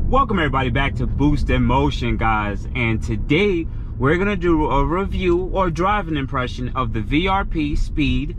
Welcome everybody back to Boost in Motion, guys, and today we're gonna do a review or driving impression of the VRP Speed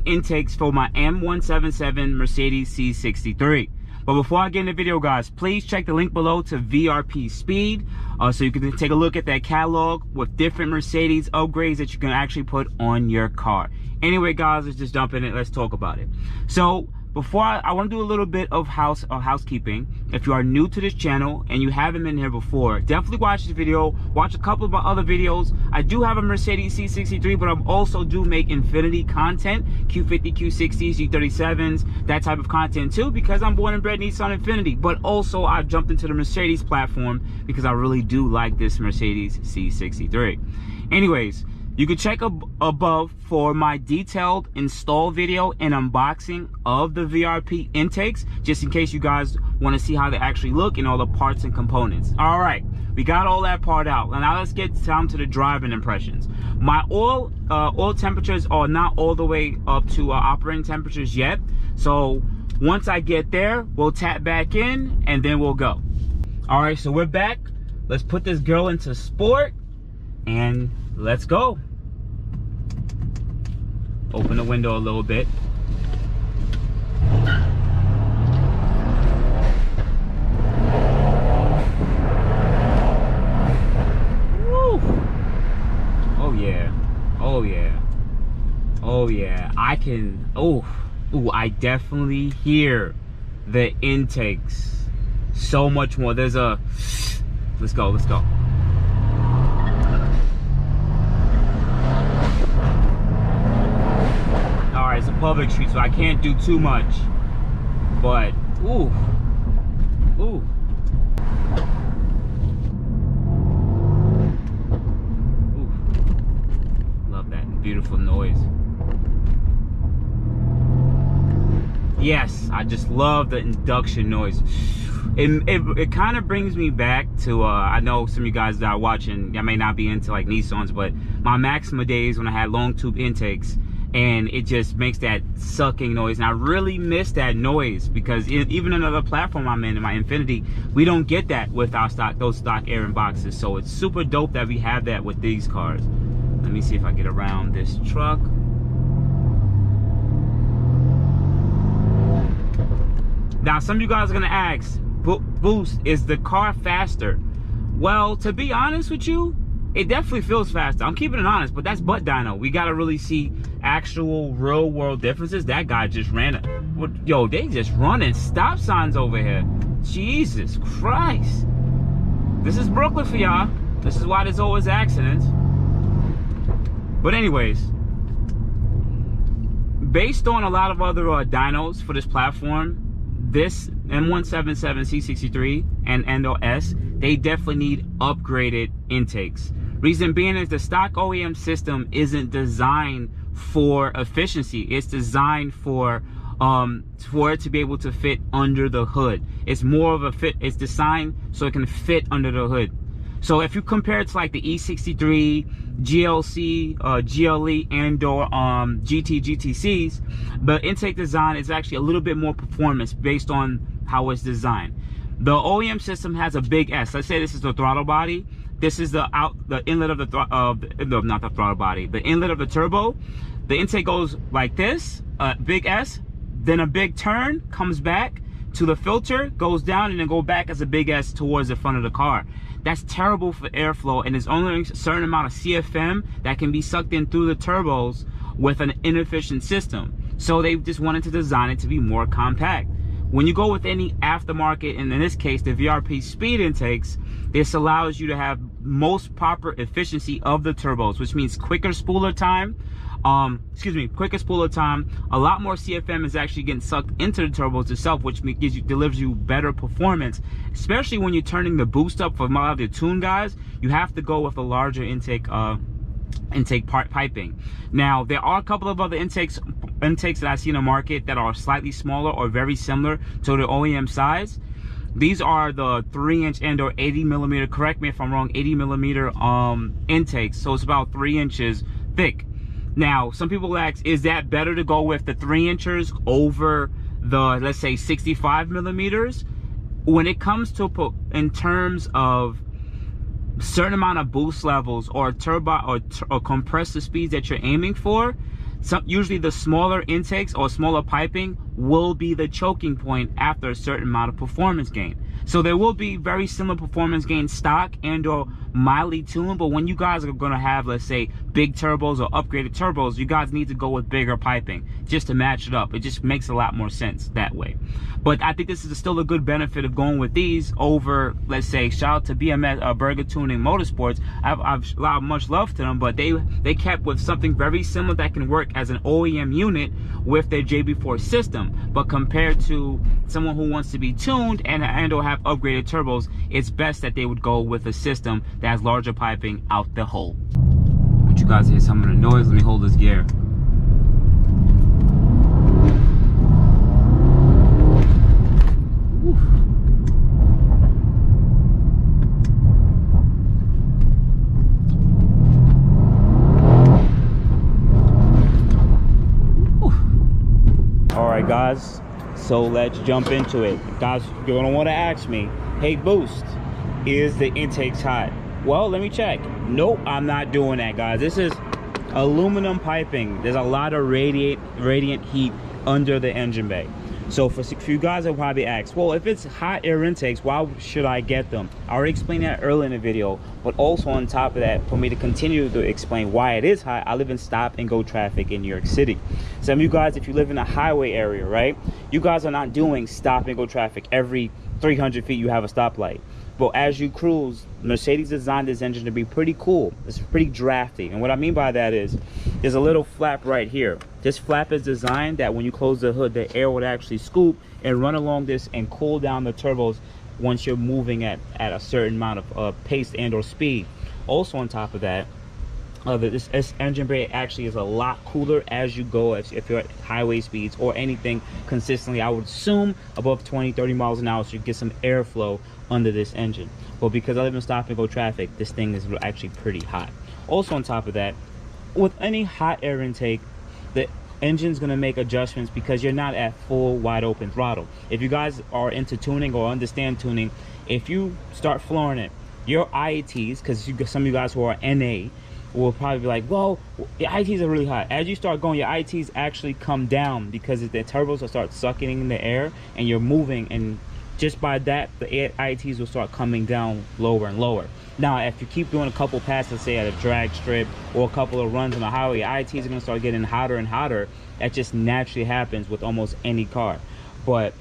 intakes for my M177 Mercedes C63. But before I get in the video, guys, please check the link below to VRP Speed so you can take a look at that catalog with different Mercedes upgrades that you can actually put on your car. Anyway, guys, let's just jump in it. Let's talk about it. So before I want to do a little bit of housekeeping. If you are new to this channel and you haven't been here before, definitely watch this video. Watch a couple of my other videos. I do have a Mercedes C63, but I also do make Infinity content, Q50, Q60s, G37s, that type of content too, because I'm born and bred Nissan Infinity. But also I've jumped into the Mercedes platform because I really do like this Mercedes C63. Anyways, you can check above for my detailed install video and unboxing of the VRP intakes, just in case you guys want to see how they actually look and all the parts and components. All right, we got all that part out. Now let's get down to the driving impressions. My oil temperatures are not all the way up to operating temperatures yet. So once I get there, we'll tap back in and then we'll go. All right, so we're back. Let's put this girl into sport and let's go. Open the window a little bit. Woo. Oh yeah. Oh yeah. Oh yeah. I can. Oh. Ooh, I definitely hear the intakes so much more. There's a. Let's go. Let's go. It's a public street, so I can't do too much, but ooh, ooh, ooh, love that beautiful noise. Yes, I just love the induction noise. It kind of brings me back to I know some of you guys that are watching, I may not be into like Nissans, but my Maxima days when I had long tube intakes. And it just makes that sucking noise. And I really miss that noise because even another platform I'm in my Infinity, we don't get that with our those stock air boxes. So it's super dope that we have that with these cars. Let me see if I get around this truck. Now, some of you guys are gonna ask, Boost, is the car faster? Well, to be honest with you, it definitely feels faster. I'm keeping it honest, but that's butt dyno. We gotta really see actual real world differences. That guy just ran yo, they just running stop signs over here. Jesus Christ. This is Brooklyn for y'all. This is why there's always accidents. But anyways, based on a lot of other dynos for this platform, this M177 C63 and NOS, they definitely need upgraded intakes. Reason being is the stock OEM system isn't designed for efficiency. It's designed for it to be able to fit under the hood. It's more of a fit. It's designed so it can fit under the hood. So if you compare it to like the E63, GLC, GLE, and/or GTCs, the intake design is actually a little bit more performance based on how it's designed. The OEM system has a big S. Let's say this is the throttle body. This is the inlet of the not the throttle body, the inlet of the turbo. The intake goes like this, big S, then a big turn, comes back to the filter, goes down, and then go back as a big S towards the front of the car. That's terrible for airflow, and there's only a certain amount of CFM that can be sucked in through the turbos with an inefficient system. So they just wanted to design it to be more compact. When you go with any aftermarket, and in this case, the VRP Speed intakes, this allows you to have most proper efficiency of the turbos, which means quicker spooler time. Quicker spooler time. A lot more CFM is actually getting sucked into the turbos itself, which delivers you better performance. Especially when you're turning the boost up for a lot of the tune guys, you have to go with a larger intake piping. Now, there are a couple of other intakes that I see in the market that are slightly smaller or very similar to the OEM size. These are the 3-inch and/or 80mm, correct me if I'm wrong, 80mm intakes. So it's about 3 inches thick. Now, some people ask, is that better to go with the 3-inchers over the, let's say, 65mm? when it comes to in terms of certain amount of boost levels or turbo or compressor speeds that you're aiming for, usually the smaller intakes or smaller piping will be the choking point after a certain amount of performance gain. So there will be very similar performance gain stock and or mildly tuned, but when you guys are going to have, let's say, big turbos or upgraded turbos, you guys need to go with bigger piping just to match it up. It just makes a lot more sense that way. But I think this is still a good benefit of going with these over, let's say, shout out to BMS, Burger Tuning Motorsports. I've allowed much love to them, but they kept with something very similar that can work as an OEM unit with their JB4 system. But compared to someone who wants to be tuned and or have upgraded turbos, it's best that they would go with a system that has larger piping out the hole. I want you guys to hear some of the noise. Let me hold this gear. All right, guys, so let's jump into it. Guys, you're gonna want to ask me, hey Boost, is the intakes hot? Well, let me check. Nope, I'm not doing that, guys. This is aluminum piping. There's a lot of radiant heat under the engine bay. So for you guys will probably ask, well, if it's hot air intakes, why should I get them? I already explained that earlier in the video, but also on top of that, for me to continue to explain why it is hot, I live in stop and go traffic in New York City. Some of you guys, if you live in a highway area, right, you guys are not doing stop and go traffic. Every 300 feet you have a stoplight. But as you cruise, Mercedes designed this engine to be pretty cool. It's pretty drafty. And what I mean by that is, there's a little flap right here. This flap is designed that when you close the hood, the air would actually scoop and run along this and cool down the turbos once you're moving at a certain amount of pace and or speed. Also on top of that, this engine bay actually is a lot cooler as you go, if you're at highway speeds or anything consistently. I would assume above 20-30 miles an hour, so you get some airflow under this engine. But because I live in stop and go traffic, this thing is actually pretty hot. Also on top of that, with any hot air intake, the engine's going to make adjustments because you're not at full wide open throttle. If you guys are into tuning or understand tuning, if you start flooring it, your IATs, because some of you guys who are NA will probably be like, well, the IATs are really hot. As you start going, your IATs actually come down because the turbos will start sucking in the air and you're moving, and just by that, the IATs will start coming down lower and lower. Now, if you keep doing a couple passes, say at a drag strip or a couple of runs on the highway, IATs are going to start getting hotter and hotter. That just naturally happens with almost any car. But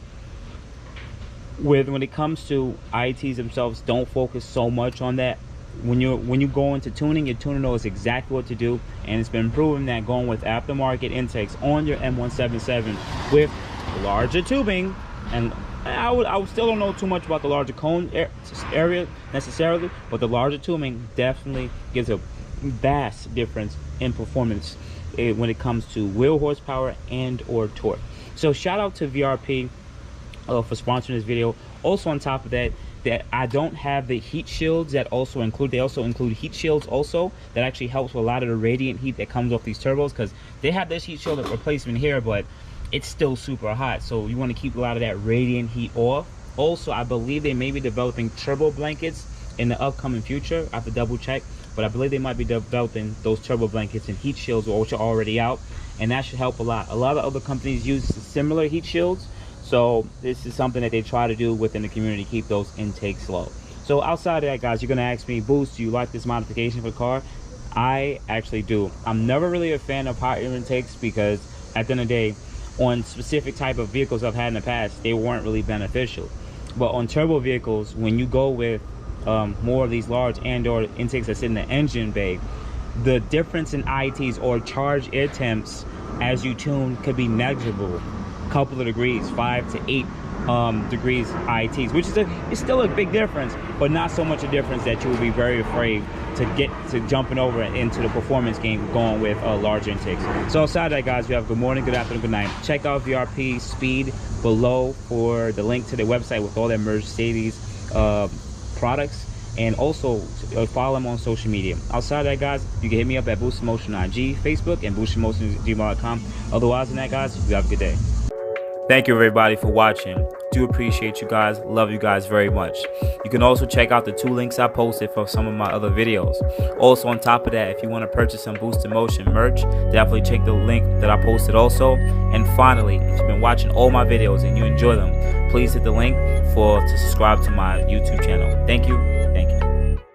when it comes to IATs themselves, don't focus so much on that. When you go into tuning, your tuner knows exactly what to do, and it's been proven that going with aftermarket intakes on your M177 with larger tubing, and I still don't know too much about the larger cone area necessarily, but the larger tubing definitely gives a vast difference in performance when it comes to wheel horsepower and or torque. So shout out to VRP for sponsoring this video. Also on top of that, I don't have the heat shields that also include, they also include heat shields also that actually helps with a lot of the radiant heat that comes off these turbos, because they have this heat shield replacement here, but it's still super hot, so you want to keep a lot of that radiant heat off. Also, I believe they may be developing turbo blankets in the upcoming future. I have to double check, but I believe they might be developing those turbo blankets and heat shields, which are already out, and that should help a lot. A lot of other companies use similar heat shields, so this is something that they try to do within the community, keep those intakes low. So outside of that, guys, you're going to ask me, Boost, do you like this modification for the car? I actually do. I'm never really a fan of hot air intakes because at the end of the day, on specific type of vehicles I've had in the past, they weren't really beneficial. But on turbo vehicles, when you go with more of these large and or intakes that sit in the engine bay, the difference in IATs or charge air temps as you tune could be negligible. A couple of degrees, 5 to 8 degrees IATs, which is it's still a big difference, but not so much a difference that you will be very afraid to get to jumping over into the performance game going with large intakes. So outside of that, guys, you have good morning, good afternoon, good night. Check out VRP Speed below for the link to their website with all their Mercedes products, and also follow them on social media. Outside of that, guys, you can hit me up at Boost Motion on IG, Facebook, and boostmotion@gmail.com. Otherwise than that, guys, you have a good day. Thank you everybody for watching. do appreciate you guys. Love you guys very much. You can also check out the 2 links I posted for some of my other videos. Also, on top of that, if you want to purchase some Boost in Motion merch, definitely check the link that I posted also. And finally, if you've been watching all my videos and you enjoy them, please hit the link to subscribe to my YouTube channel. Thank you. Thank you.